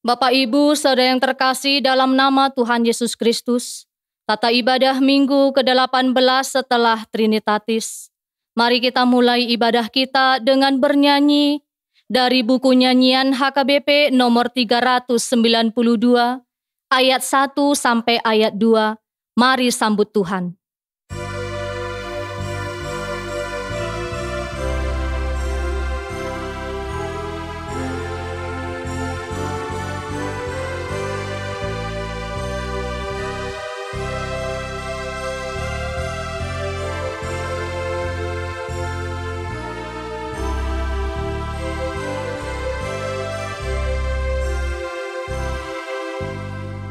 Bapak Ibu, saudara yang terkasih dalam nama Tuhan Yesus Kristus, tata ibadah minggu ke-18 setelah Trinitatis. Mari kita mulai ibadah kita dengan bernyanyi dari buku nyanyian HKBP nomor 392, ayat 1 sampai ayat 2. Mari sambut Tuhan.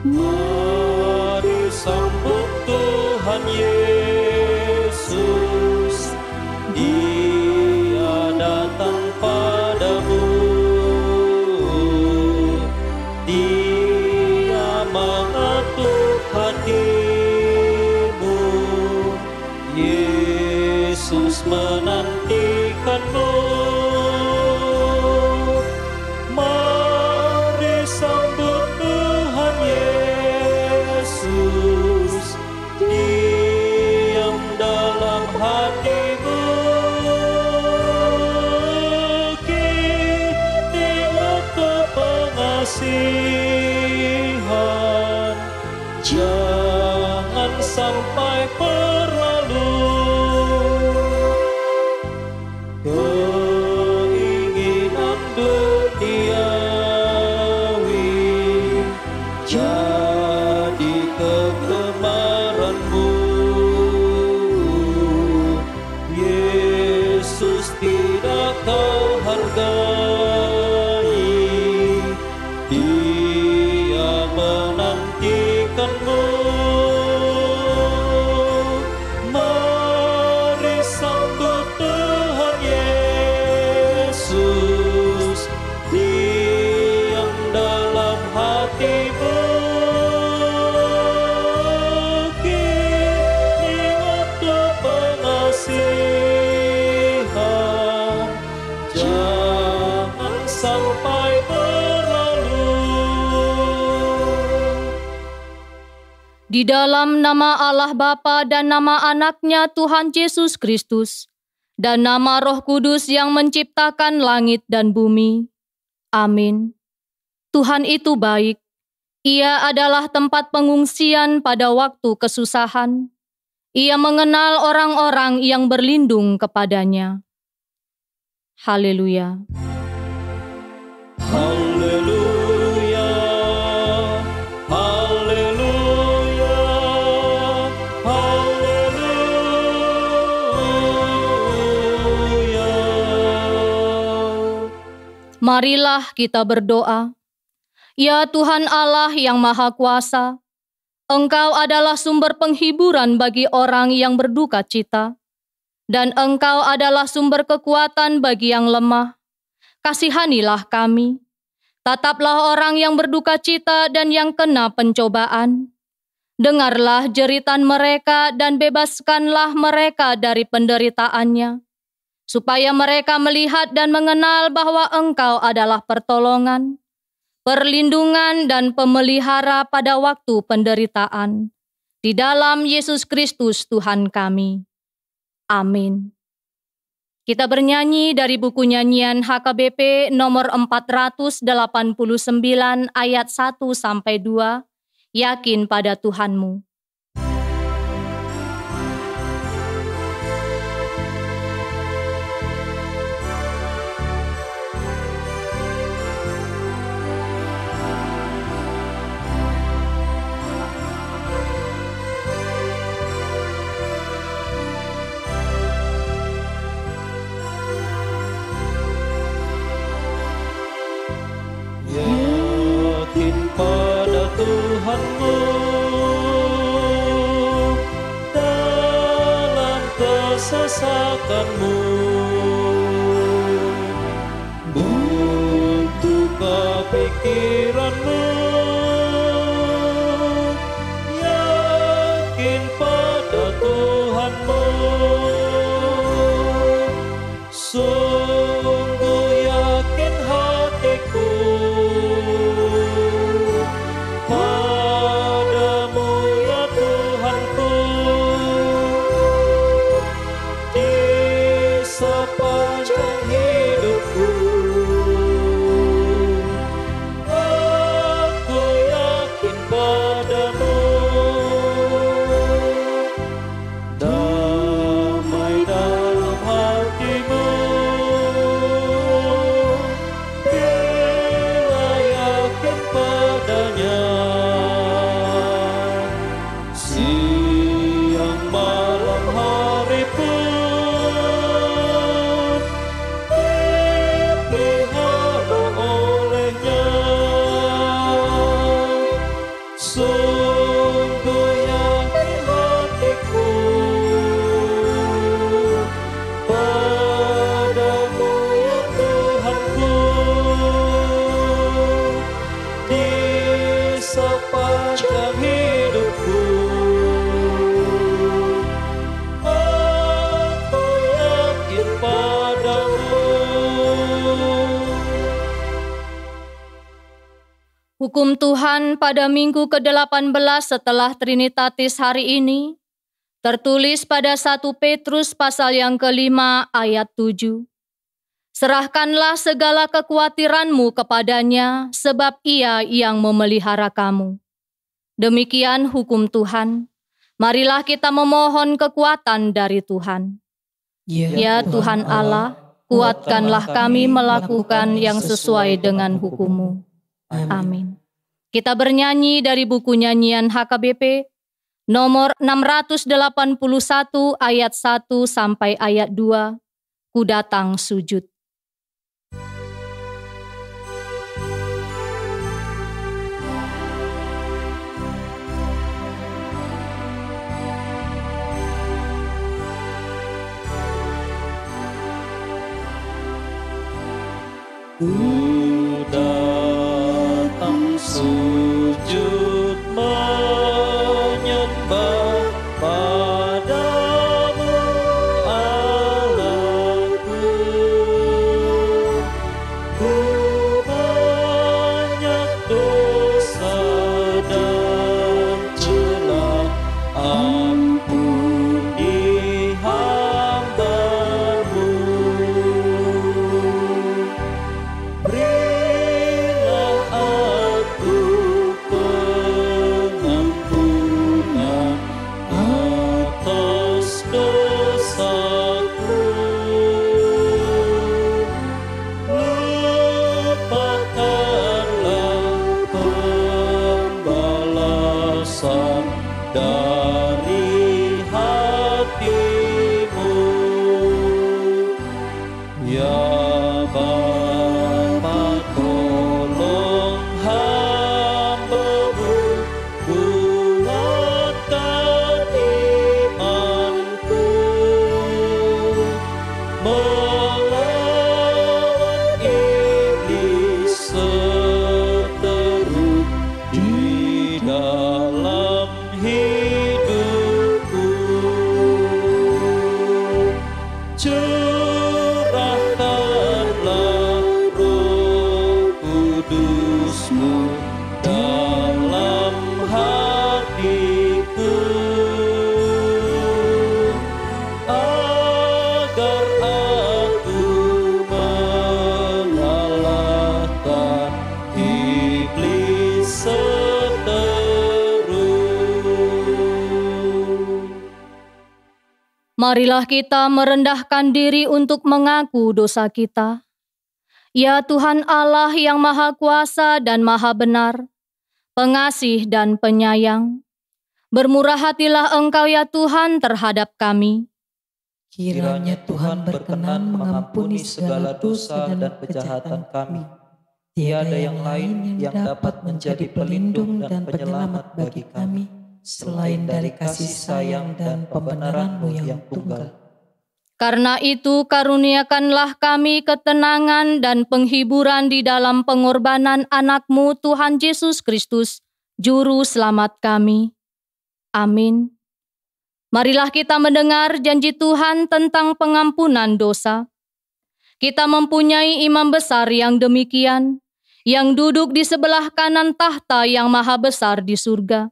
Mari sambut Tuhan Yesus, Dia datang padamu, Dia mengetuk hatimu, Yesus menantikanmu. Mari sambut Tuhan Yesus, diam dalam hatimu. Kini waktu pengasihan, jangan sampai berlalu. Keinginan duniawi jadi kegemaranmu. Yesus tidak kau hargai, Dia menantikanmu. Mari sambut Tuhan Yesus, diam dalam hatimu. Kini waktu pengasihan, jangan sampai berlalu. Di dalam nama Allah Bapa dan nama Anaknya Tuhan Yesus Kristus, dan nama Roh Kudus yang menciptakan langit dan bumi. Amin. Tuhan itu baik. Ia adalah tempat pengungsian pada waktu kesusahan. Ia mengenal orang-orang yang berlindung kepadanya. Haleluya. Haleluya, haleluya, haleluya. Marilah kita berdoa. Ya Tuhan Allah yang Maha Kuasa, Engkau adalah sumber penghiburan bagi orang yang berduka cita, dan Engkau adalah sumber kekuatan bagi yang lemah. Kasihanilah kami. Tataplah orang yang berduka cita dan yang kena pencobaan. Dengarlah jeritan mereka dan bebaskanlah mereka dari penderitaannya, supaya mereka melihat dan mengenal bahwa Engkau adalah pertolongan, perlindungan dan pemelihara pada waktu penderitaan. Di dalam Yesus Kristus Tuhan kami. Amin. Kita bernyanyi dari buku nyanyian HKBP nomor 489 ayat 1 sampai 2, Yakin pada Tuhanmu. Yakin pada Tuhanmu dalam kesesakanmu, buntuklah pikiranmu. Yakin pada Tuhanmu, sungguh yakin hatiku. Hukum Tuhan pada minggu ke-18 setelah Trinitatis hari ini, tertulis pada 1 Petrus pasal yang ke-5 ayat 7. Serahkanlah segala kekhawatiranmu kepadanya, sebab Ia yang memelihara kamu. Demikian hukum Tuhan. Marilah kita memohon kekuatan dari Tuhan. Ya Tuhan Allah, kuatkanlah kami melakukan yang sesuai dengan hukum-Mu. Amin. Kita bernyanyi dari buku nyanyian HKBP nomor 681 ayat 1 sampai ayat 2. Ku datang sujud. Ku datang sujud menyembah padamu, Allahku. Ku banyak dosa dan celah, ampuni hamba-Mu. Berilah aku pengampunan atas dosaku. Lupakanlah pembalasan dari hati-Mu. Ya Bapa, tolong hamba-Mu, kuatkan imanku, melawan iblis seteruk di dalam hidupku. Curahkanlah Roh Kudus-Mu dalam hatiku, agar aku mengalahkan iblis seteruk. Marilah kita merendahkan diri untuk mengaku dosa kita. Ya Tuhan Allah yang Maha Kuasa dan Maha Benar, pengasih dan penyayang, bermurah hatilah Engkau ya Tuhan terhadap kami. Kiranya Tuhan berkenan mengampuni segala dosa dan kejahatan kami. Tiada yang lain yang dapat menjadi pelindung dan penyelamat bagi kami, selain dari kasih sayang dan pembenaran-Mu yang tunggal. Karena itu karuniakanlah kami ketenangan dan penghiburan di dalam pengorbanan anak-Mu Tuhan Yesus Kristus, Juru Selamat kami. Amin. Marilah kita mendengar janji Tuhan tentang pengampunan dosa. Kita mempunyai imam besar yang demikian, yang duduk di sebelah kanan tahta yang maha besar di surga.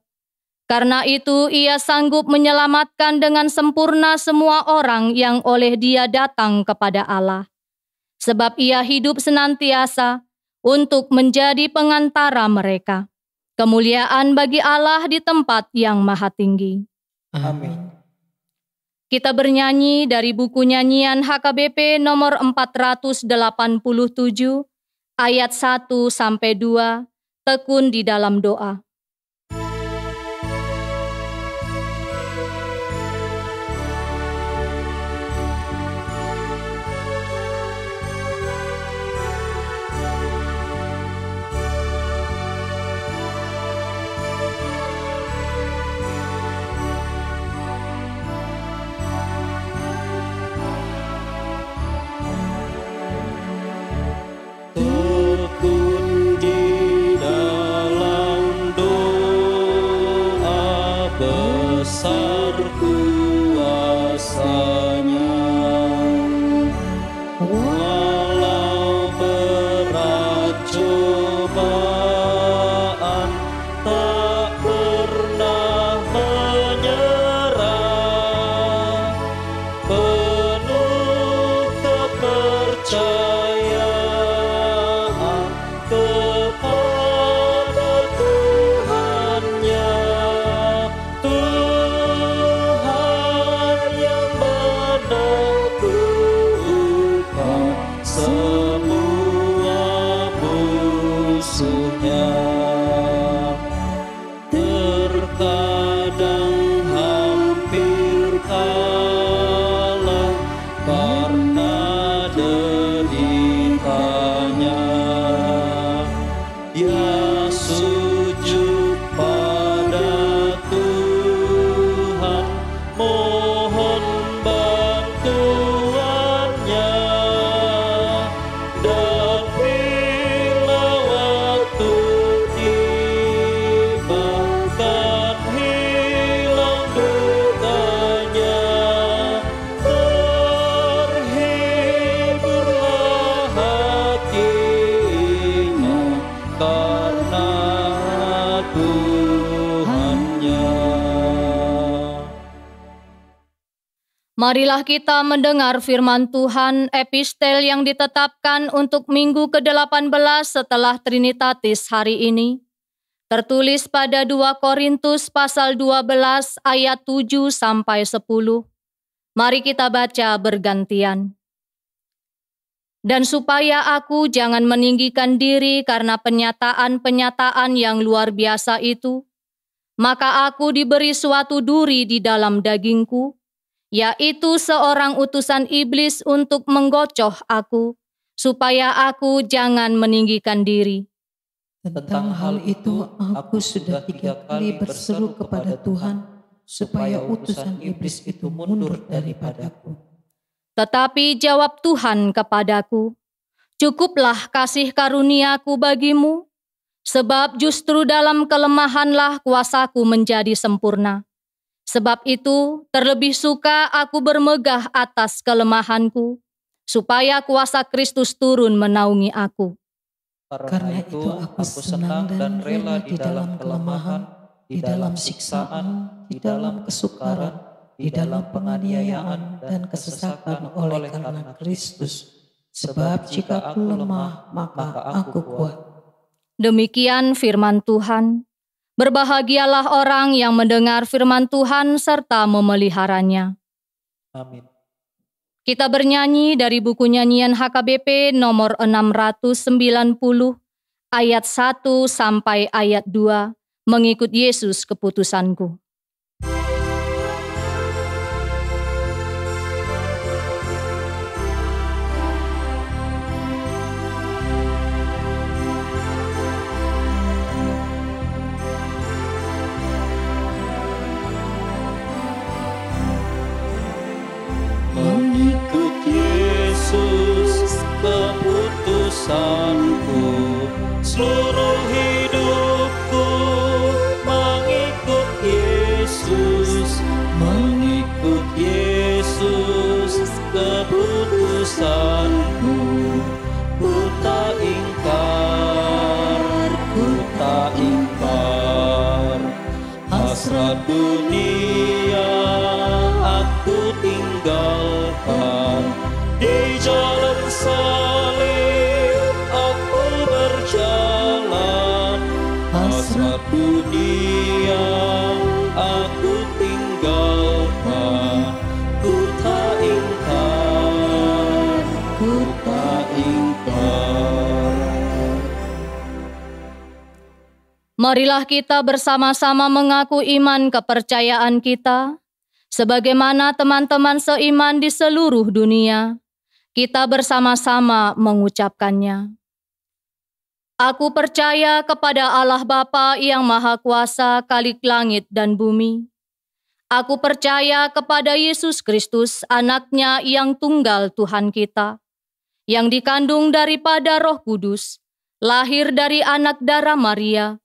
Karena itu Ia sanggup menyelamatkan dengan sempurna semua orang yang oleh Dia datang kepada Allah. Sebab Ia hidup senantiasa untuk menjadi pengantara mereka. Kemuliaan bagi Allah di tempat yang maha tinggi. Amin. Kita bernyanyi dari buku nyanyian HKBP nomor 487 ayat 1-2, tekun di dalam doa. Tekun di dalam doa, besar kuasanya. Walau berat cobaan, Marilah kita mendengar firman Tuhan, epistel yang ditetapkan untuk minggu ke-18 setelah Trinitatis hari ini. Tertulis pada 2 Korintus pasal 12 ayat 7 sampai 10. Mari kita baca bergantian. Dan supaya aku jangan meninggikan diri karena penyataan-penyataan yang luar biasa itu, maka aku diberi suatu duri di dalam dagingku, yaitu seorang utusan iblis untuk menggocoh aku, supaya aku jangan meninggikan diri. Tentang hal itu aku sudah 3 kali berseru kepada Tuhan, supaya utusan iblis itu mundur daripadaku. Tetapi jawab Tuhan kepadaku, cukuplah kasih karuniaku bagimu, sebab justru dalam kelemahanlah kuasaku menjadi sempurna. Sebab itu, terlebih suka aku bermegah atas kelemahanku, supaya kuasa Kristus turun menaungi aku. Karena itu aku senang dan rela di dalam kelemahan, di dalam siksaan, di dalam kesukaran, di dalam penganiayaan dan kesesakan oleh karena Kristus. Sebab jika aku lemah, maka aku kuat. Demikian firman Tuhan. Berbahagialah orang yang mendengar firman Tuhan serta memeliharanya. Amin. Kita bernyanyi dari buku nyanyian HKBP nomor 690 ayat 1 sampai ayat 2, mengikut Yesus keputusanku. Mengikut Yesus keputusanku, seluruh hidupku mengikut Yesus. Mengikut Yesus keputusanku, ku tak ingkar, ku tak ingkar. Hasrat dunia aku tinggalkan, di jalan salib aku berjalan. Hasrat dunia aku tinggalkan, ku tak ingkar, ku tak ingkar. Marilah kita bersama-sama mengaku iman kepercayaan kita, sebagaimana teman-teman seiman di seluruh dunia. Kita bersama-sama mengucapkannya. Aku percaya kepada Allah Bapa yang Maha Kuasa, Khalik langit dan bumi. Aku percaya kepada Yesus Kristus, Anak-Nya yang tunggal Tuhan kita, yang dikandung daripada Roh Kudus, lahir dari anak darah Maria,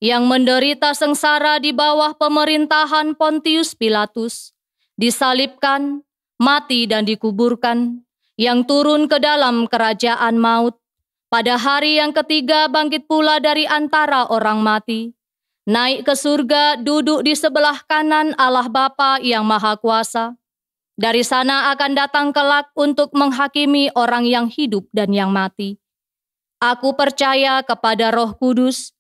yang menderita sengsara di bawah pemerintahan Pontius Pilatus, disalibkan, mati dan dikuburkan, yang turun ke dalam kerajaan maut, pada hari yang ketiga bangkit pula dari antara orang mati, naik ke surga, duduk di sebelah kanan Allah Bapa yang Maha Kuasa. Dari sana akan datang kelak untuk menghakimi orang yang hidup dan yang mati. Aku percaya kepada Roh Kudus,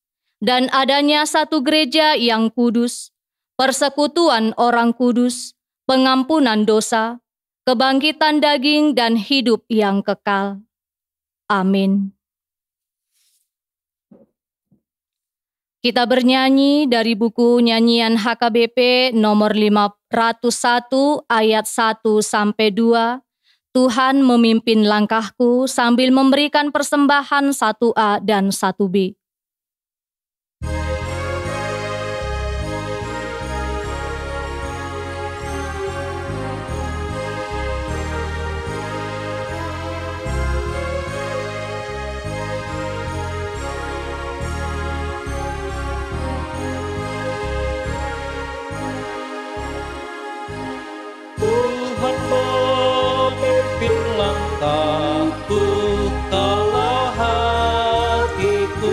dan adanya satu gereja yang kudus, persekutuan orang kudus, pengampunan dosa, kebangkitan daging dan hidup yang kekal. Amin. Kita bernyanyi dari buku nyanyian HKBP nomor 501 ayat 1 sampai 2. Tuhan memimpin langkahku sambil memberikan persembahan 1A dan 1B. Tuhan memimpin langkahku, kala hatiku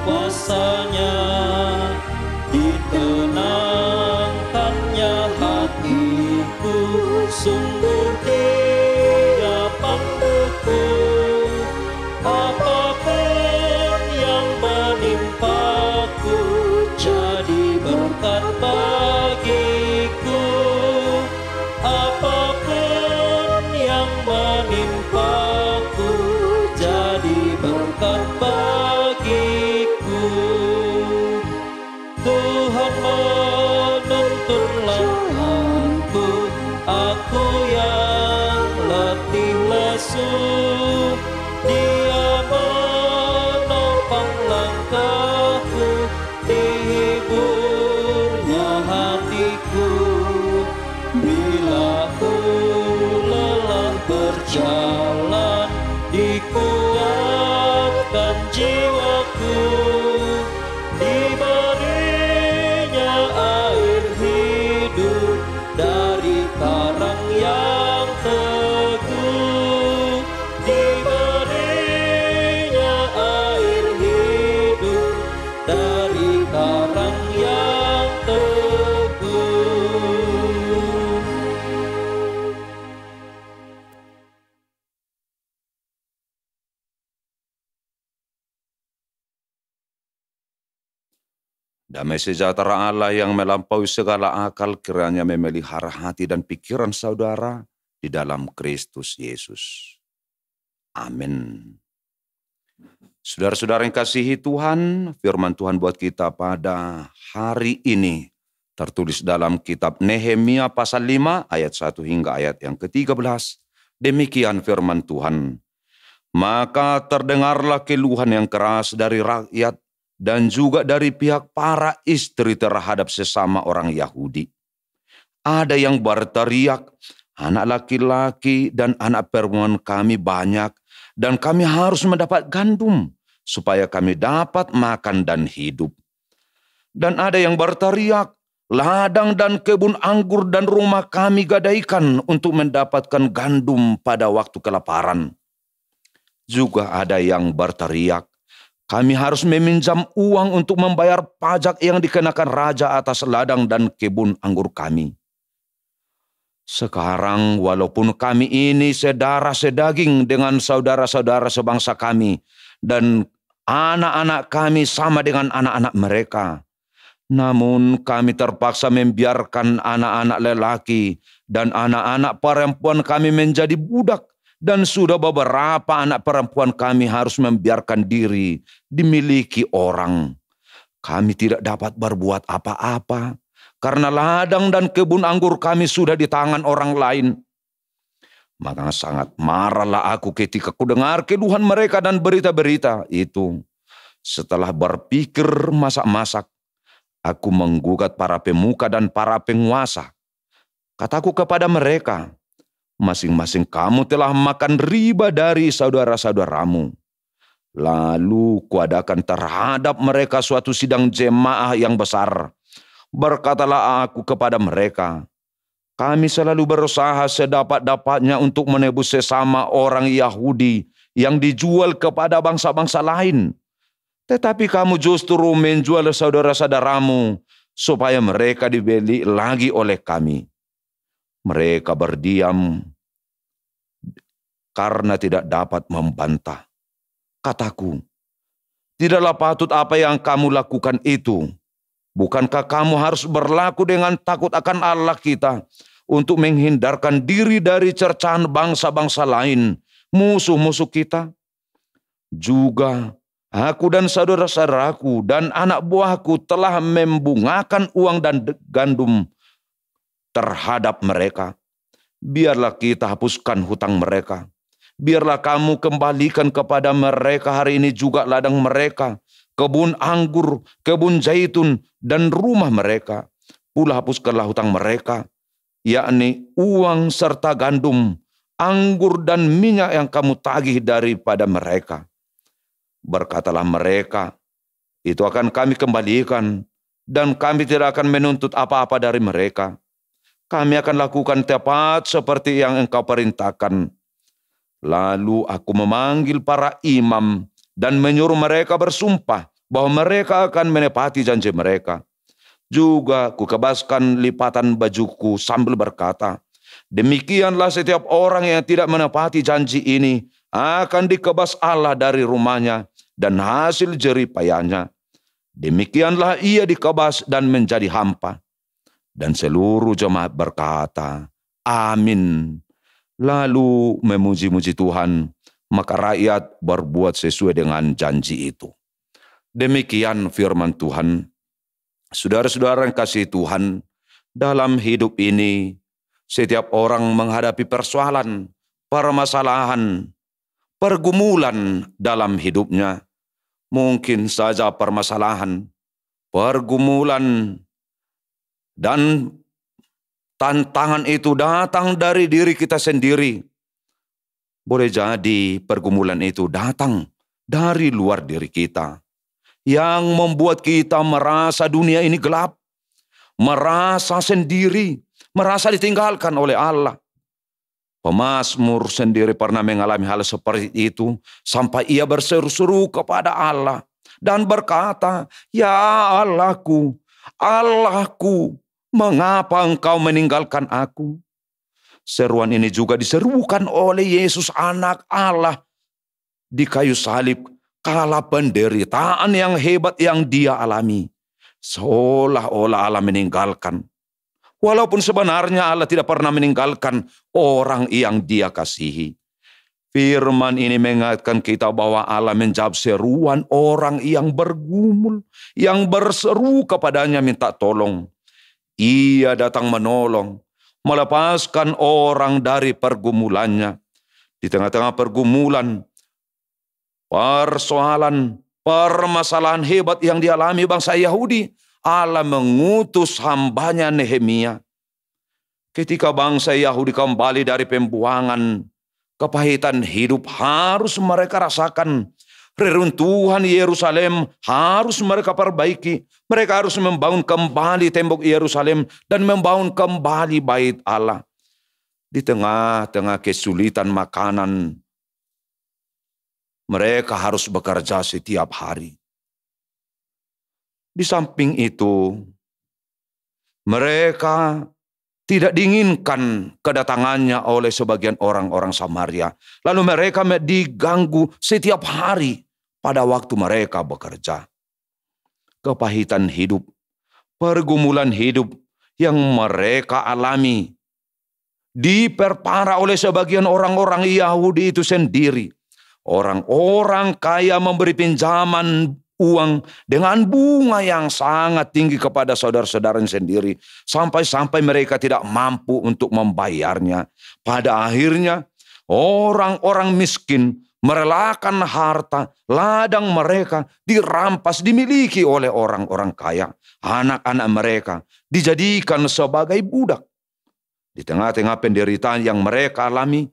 kuasanya, ditenangkannya hatiku, sungguh Dia panduku. Apapun yang menimpaku jadi berkat bagiku. Apapun yang menimpaku jadi berkat bagiku. Tuhan menuntun langkahku, aku yang letih lesu. Dia menopang langkahku, dihiburnya hatiku. Bila ku lelah berjalan, dikuatkan jiwaku. Diberinya air hidup dari karang yang teguh. Diberinya air hidup dari karang yang teguh. Damai sejahtera Allah yang melampaui segala akal kiranya memelihara hati dan pikiran saudara di dalam Kristus Yesus. Amin. Saudara-saudara yang kasihi Tuhan, firman Tuhan buat kita pada hari ini tertulis dalam kitab Nehemia pasal 5 ayat 1 hingga ayat yang ke-13. Demikian firman Tuhan. Maka terdengarlah keluhan yang keras dari rakyat dan juga dari pihak para istri terhadap sesama orang Yahudi. Ada yang berteriak, anak laki-laki dan anak perempuan kami banyak, dan kami harus mendapat gandum, supaya kami dapat makan dan hidup. Dan ada yang berteriak, ladang dan kebun anggur dan rumah kami gadaikan untuk mendapatkan gandum pada waktu kelaparan. Juga ada yang berteriak, kami harus meminjam uang untuk membayar pajak yang dikenakan raja atas ladang dan kebun anggur kami. Sekarang walaupun kami ini sedarah sedaging dengan saudara-saudara sebangsa kami, dan anak-anak kami sama dengan anak-anak mereka, namun kami terpaksa membiarkan anak-anak lelaki dan anak-anak perempuan kami menjadi budak. Dan sudah beberapa anak perempuan kami harus membiarkan diri dimiliki orang. Kami tidak dapat berbuat apa-apa, karena ladang dan kebun anggur kami sudah di tangan orang lain. Maka sangat marahlah aku ketika ku dengar keluhan mereka dan berita-berita itu. Setelah berpikir masak-masak, aku menggugat para pemuka dan para penguasa. Kataku kepada mereka, masing-masing kamu telah makan riba dari saudara-saudaramu. Lalu kuadakan terhadap mereka suatu sidang jemaah yang besar. Berkatalah aku kepada mereka, kami selalu berusaha sedapat-dapatnya untuk menebus sesama orang Yahudi yang dijual kepada bangsa-bangsa lain. Tetapi kamu justru menjual saudara-saudaramu supaya mereka dibeli lagi oleh kami. Mereka berdiam karena tidak dapat membantah. Kataku, tidaklah patut apa yang kamu lakukan itu. Bukankah kamu harus berlaku dengan takut akan Allah kita untuk menghindarkan diri dari cercahan bangsa-bangsa lain, musuh-musuh kita? Juga aku dan saudara-saudaraku dan anak buahku telah membungakan uang dan gandum terhadap mereka. Biarlah kita hapuskan hutang mereka. Biarlah kamu kembalikan kepada mereka hari ini juga ladang mereka, kebun anggur, kebun zaitun, dan rumah mereka. Pula hapuskanlah hutang mereka, yakni uang serta gandum, anggur dan minyak yang kamu tagih daripada mereka. Berkatalah mereka, itu akan kami kembalikan, dan kami tidak akan menuntut apa-apa dari mereka. Kami akan lakukan tepat seperti yang engkau perintahkan. Lalu aku memanggil para imam dan menyuruh mereka bersumpah bahwa mereka akan menepati janji mereka. Juga kukebaskan lipatan bajuku sambil berkata, demikianlah setiap orang yang tidak menepati janji ini akan dikebas Allah dari rumahnya dan hasil jerih payahnya. Demikianlah ia dikebas dan menjadi hampa. Dan seluruh jemaat berkata, amin. Lalu memuji-muji Tuhan, maka rakyat berbuat sesuai dengan janji itu. Demikian firman Tuhan. Saudara-saudara yang kasih Tuhan, dalam hidup ini setiap orang menghadapi persoalan, permasalahan, pergumulan dalam hidupnya. Mungkin saja permasalahan, pergumulan, dan tantangan itu datang dari diri kita sendiri. Boleh jadi pergumulan itu datang dari luar diri kita, yang membuat kita merasa dunia ini gelap, merasa sendiri, merasa ditinggalkan oleh Allah. Pemazmur sendiri pernah mengalami hal seperti itu, sampai ia berseru-seru kepada Allah dan berkata, ya Allahku, Allahku, mengapa engkau meninggalkan aku? Seruan ini juga diserukan oleh Yesus anak Allah di kayu salib kala penderitaan yang hebat yang dia alami. Seolah-olah Allah meninggalkan. Walaupun sebenarnya Allah tidak pernah meninggalkan orang yang dia kasihi. Firman ini mengingatkan kita bahwa Allah menjawab seruan orang yang bergumul, yang berseru kepadanya minta tolong. Ia datang menolong, melepaskan orang dari pergumulannya. Di tengah-tengah pergumulan, persoalan, permasalahan hebat yang dialami bangsa Yahudi, Allah mengutus hambanya Nehemia. Ketika bangsa Yahudi kembali dari pembuangan, kepahitan hidup harus mereka rasakan. Reruntuhan Yerusalem harus mereka perbaiki. Mereka harus membangun kembali tembok Yerusalem dan membangun kembali bait Allah. Di tengah-tengah kesulitan makanan, mereka harus bekerja setiap hari. Di samping itu, mereka tidak diinginkan kedatangannya oleh sebagian orang-orang Samaria. Lalu mereka diganggu setiap hari pada waktu mereka bekerja. Kepahitan hidup, pergumulan hidup yang mereka alami diperparah oleh sebagian orang-orang Yahudi itu sendiri. Orang-orang kaya memberi pinjaman uang dengan bunga yang sangat tinggi kepada saudara-saudaranya sendiri, sampai-sampai mereka tidak mampu untuk membayarnya. Pada akhirnya orang-orang miskin merelakan harta, ladang mereka dirampas, dimiliki oleh orang-orang kaya. Anak-anak mereka dijadikan sebagai budak. Di tengah-tengah penderitaan yang mereka alami,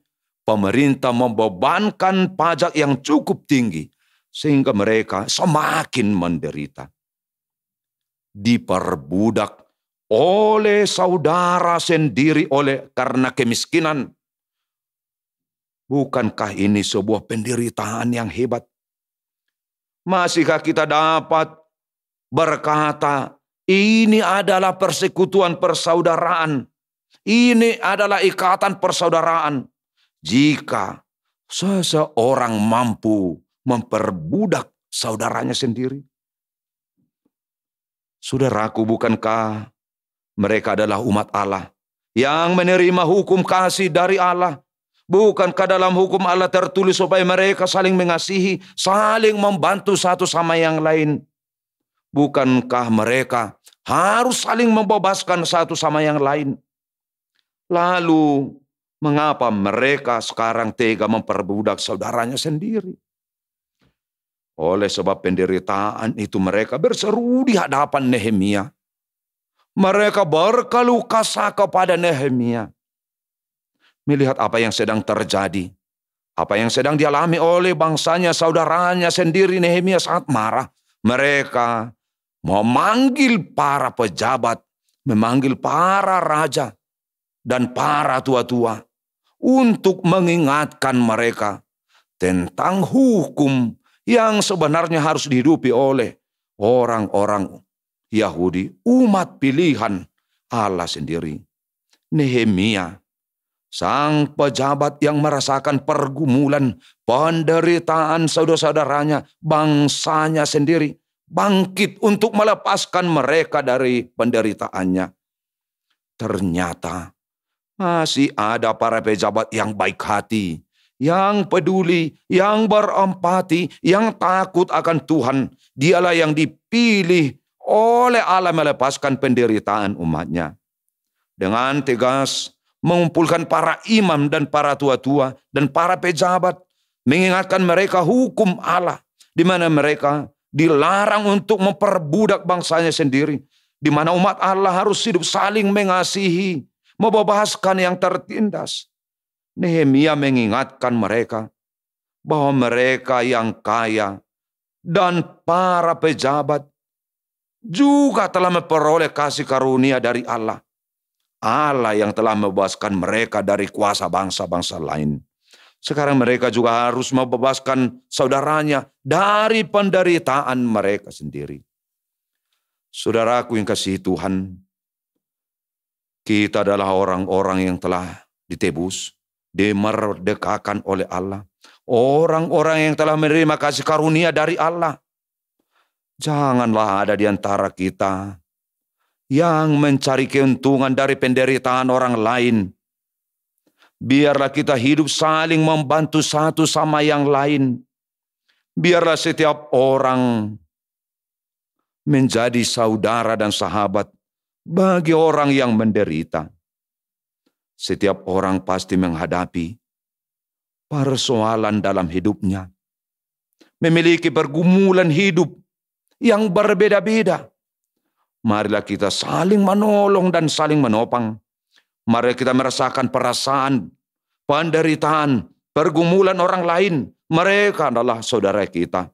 pemerintah membebankan pajak yang cukup tinggi, sehingga mereka semakin menderita. Diperbudak oleh saudara sendiri karena kemiskinan. Bukankah ini sebuah penderitaan yang hebat? Masihkah kita dapat berkata, ini adalah persekutuan persaudaraan. Ini adalah ikatan persaudaraan. Jika seseorang mampu memperbudak saudaranya sendiri. Saudaraku, bukankah mereka adalah umat Allah yang menerima hukum kasih dari Allah? Bukankah dalam hukum Allah tertulis supaya mereka saling mengasihi, saling membantu satu sama yang lain? Bukankah mereka harus saling membebaskan satu sama yang lain? Lalu, mengapa mereka sekarang tega memperbudak saudaranya sendiri? Oleh sebab penderitaan itu mereka berseru di hadapan Nehemia. Mereka berkeluh kesah kepada Nehemia. Melihat apa yang sedang terjadi, apa yang sedang dialami oleh bangsanya, saudaranya sendiri, Nehemia sangat marah. Mereka memanggil para pejabat, memanggil para raja dan para tua-tua untuk mengingatkan mereka tentang hukum yang sebenarnya harus dihidupi oleh orang-orang Yahudi, umat pilihan Allah sendiri. Nehemia, sang pejabat yang merasakan pergumulan, penderitaan saudara-saudaranya, bangsanya sendiri, bangkit untuk melepaskan mereka dari penderitaannya. Ternyata masih ada para pejabat yang baik hati, yang peduli, yang berempati, yang takut akan Tuhan. Dialah yang dipilih oleh Allah melepaskan penderitaan umatnya. Dengan tegas mengumpulkan para imam dan para tua-tua dan para pejabat, mengingatkan mereka hukum Allah, di mana mereka dilarang untuk memperbudak bangsanya sendiri, di mana umat Allah harus hidup saling mengasihi, membebaskan yang tertindas. Nehemia mengingatkan mereka bahwa mereka yang kaya dan para pejabat juga telah memperoleh kasih karunia dari Allah. Allah yang telah membebaskan mereka dari kuasa bangsa-bangsa lain. Sekarang mereka juga harus membebaskan saudaranya dari penderitaan mereka sendiri. Saudaraku yang kasih Tuhan, kita adalah orang-orang yang telah ditebus, dimerdekakan oleh Allah. Orang-orang yang telah menerima kasih karunia dari Allah. Janganlah ada di antara kita yang mencari keuntungan dari penderitaan orang lain. Biarlah kita hidup saling membantu satu sama yang lain. Biarlah setiap orang menjadi saudara dan sahabat bagi orang yang menderita. Setiap orang pasti menghadapi persoalan dalam hidupnya, memiliki pergumulan hidup yang berbeda-beda. Marilah kita saling menolong dan saling menopang. Mari kita merasakan perasaan, penderitaan, pergumulan orang lain. Mereka adalah saudara kita.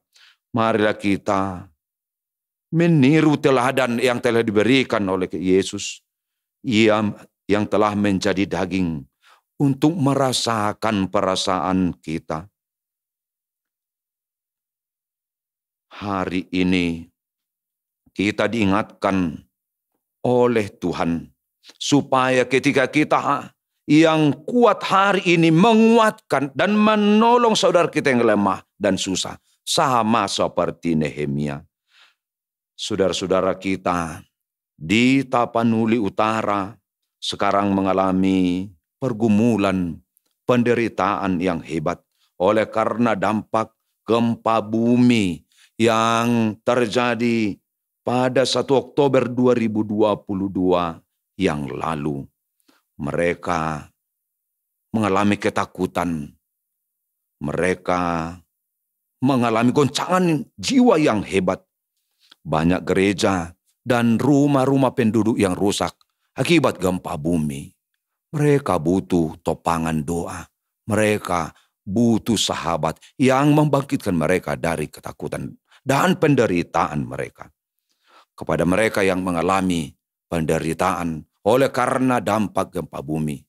Marilah kita meniru teladan yang telah diberikan oleh Yesus. Ia yang telah menjadi daging untuk merasakan perasaan kita. Hari ini kita diingatkan oleh Tuhan supaya ketika kita yang kuat hari ini menguatkan dan menolong saudara kita yang lemah dan susah, sama seperti Nehemia. Saudara-saudara kita di Tapanuli Utara sekarang mengalami pergumulan, penderitaan yang hebat oleh karena dampak gempa bumi yang terjadi pada 1 Oktober 2022 yang lalu. Mereka mengalami ketakutan. Mereka mengalami goncangan jiwa yang hebat. Banyak gereja dan rumah-rumah penduduk yang rusak akibat gempa bumi. Mereka butuh topangan doa. Mereka butuh sahabat yang membangkitkan mereka dari ketakutan dan penderitaan mereka. Kepada mereka yang mengalami penderitaan oleh karena dampak gempa bumi,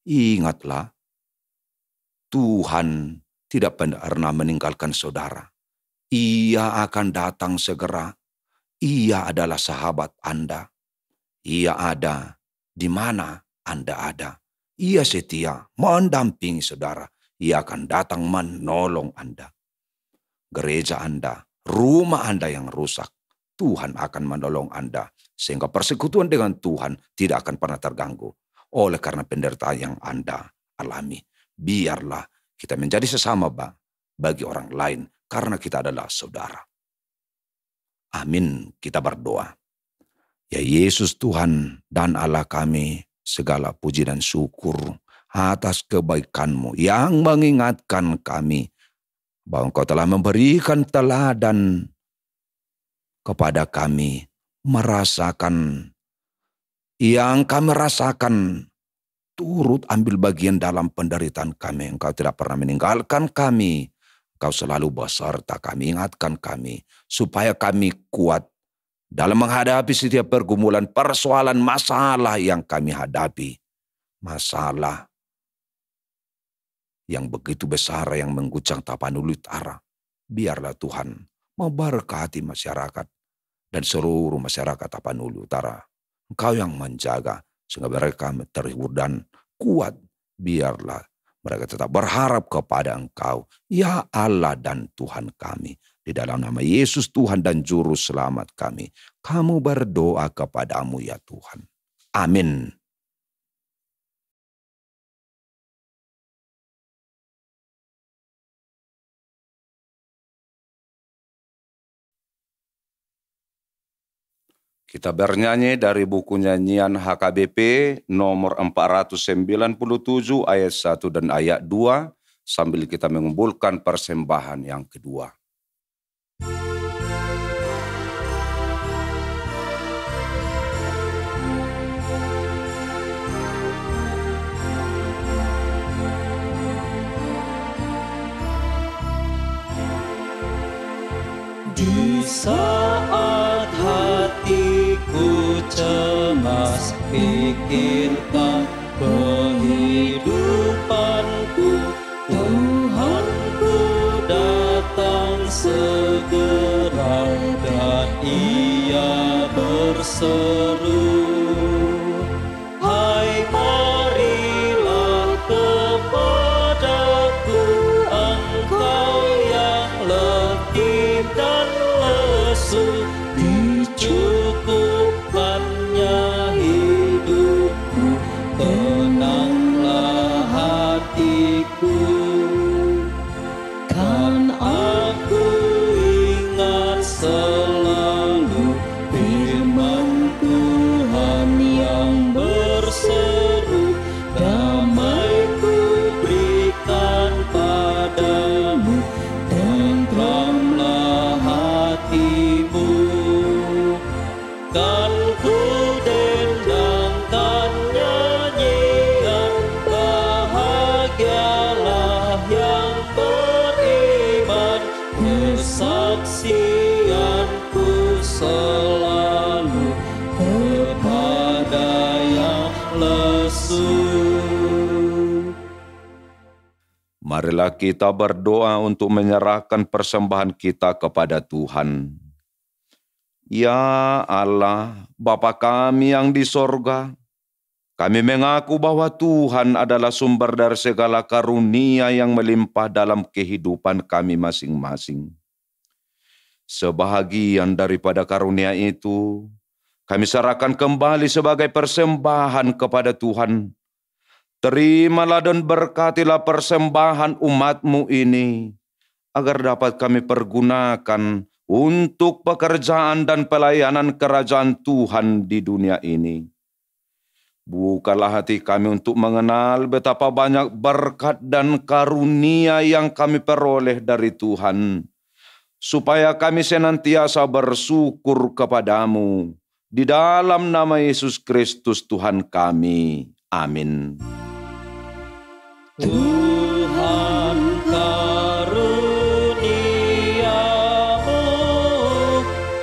ingatlah, Tuhan tidak pernah meninggalkan saudara. Ia akan datang segera. Ia adalah sahabat Anda. Ia ada di mana Anda ada. Ia setia mendampingi saudara. Ia akan datang menolong Anda. Gereja Anda, rumah Anda yang rusak, Tuhan akan menolong Anda. Sehingga persekutuan dengan Tuhan tidak akan pernah terganggu. Oleh karena penderitaan yang Anda alami. Biarlah kita menjadi sesama bagi orang lain. Karena kita adalah saudara. Amin, kita berdoa. Ya Yesus Tuhan dan Allah kami, segala puji dan syukur atas kebaikan-Mu yang mengingatkan kami bahwa Engkau telah memberikan teladan kepada kami merasakan yang kami rasakan, turut ambil bagian dalam penderitaan kami. Engkau tidak pernah meninggalkan kami. Engkau selalu beserta kami, ingatkan kami supaya kami kuat dalam menghadapi setiap pergumulan, persoalan, masalah yang kami hadapi. Masalah yang begitu besar yang mengguncang Tapanuli Utara. biarlah Tuhan memberkati masyarakat dan seluruh masyarakat Tapanuli Utara. Engkau yang menjaga sehingga mereka terhibur dan kuat. Biarlah mereka tetap berharap kepada Engkau, ya Allah dan Tuhan kami. Di dalam nama Yesus Tuhan dan Juru Selamat kami, kami berdoa kepadamu ya Tuhan. Amin. Kita bernyanyi dari buku nyanyian HKBP nomor 497 ayat 1 dan ayat 2 sambil kita mengumpulkan persembahan yang kedua. Di saat hatiku cemas, pikirkan kehidupanku, Tuhanku datang segera dan Ia berseru, hai marilah kepadaku, engkau yang letih dan lesu, dicukupkannya hidupku, tenanglah hatiku. Kan aku ingat selalu firman Tuhan yang berseru, damai-Ku berikan padamu, tentramlah hatimu. Kan ku dendangkan nyanyian, bahagialah yang beriman, kesaksianku selalu kepada yang lesu. Marilah kita berdoa untuk menyerahkan persembahan kita kepada Tuhan. Ya Allah, Bapa kami yang di sorga, kami mengaku bahwa Tuhan adalah sumber dari segala karunia yang melimpah dalam kehidupan kami masing-masing. Sebahagian daripada karunia itu, kami serahkan kembali sebagai persembahan kepada Tuhan. Terimalah dan berkatilah persembahan umat-Mu ini, agar dapat kami pergunakan untuk pekerjaan dan pelayanan kerajaan Tuhan di dunia ini. Bukalah hati kami untuk mengenal betapa banyak berkat dan karunia yang kami peroleh dari Tuhan, supaya kami senantiasa bersyukur kepadamu. Di dalam nama Yesus Kristus Tuhan kami. Amin. Tuhan karuniamu,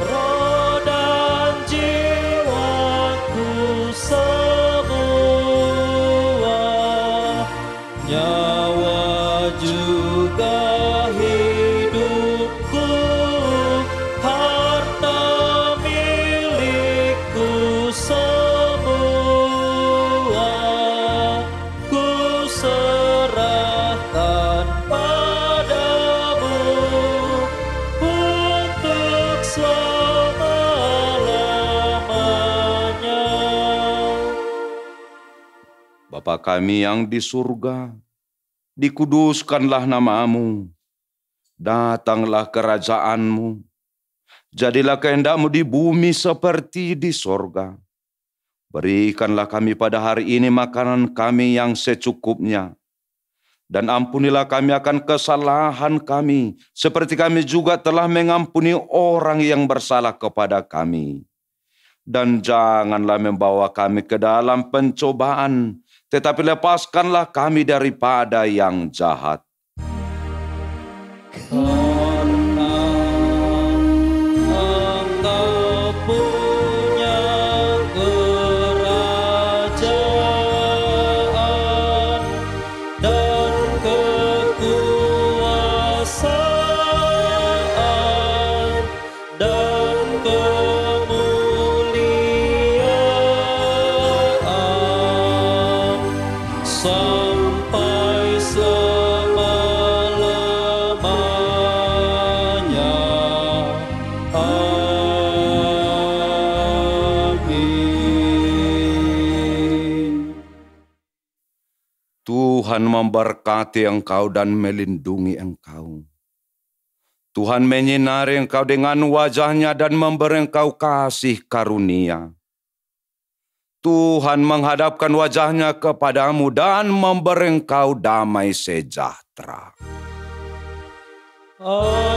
roh dan jiwaku semua, nyawa juga hidupku, harta milikku semua, ku serahkan padamu untuk selama-lamanya. Bapa kami yang di surga, dikuduskanlah nama-Mu, datanglah kerajaan-Mu, jadilah kehendak-Mu di bumi seperti di sorga. Berikanlah kami pada hari ini makanan kami yang secukupnya, dan ampunilah kami akan kesalahan kami, seperti kami juga telah mengampuni orang yang bersalah kepada kami. Dan janganlah membawa kami ke dalam pencobaan, tetapi lepaskanlah kami daripada yang jahat. Karena Engkau punya kerajaan dan kekuasaan Tuhan memberkati engkau dan melindungi engkau. Tuhan menyinari engkau dengan wajah-Nya dan memberi engkau kasih karunia. Tuhan menghadapkan wajah-Nya kepadamu dan memberi engkau damai sejahtera. Amin.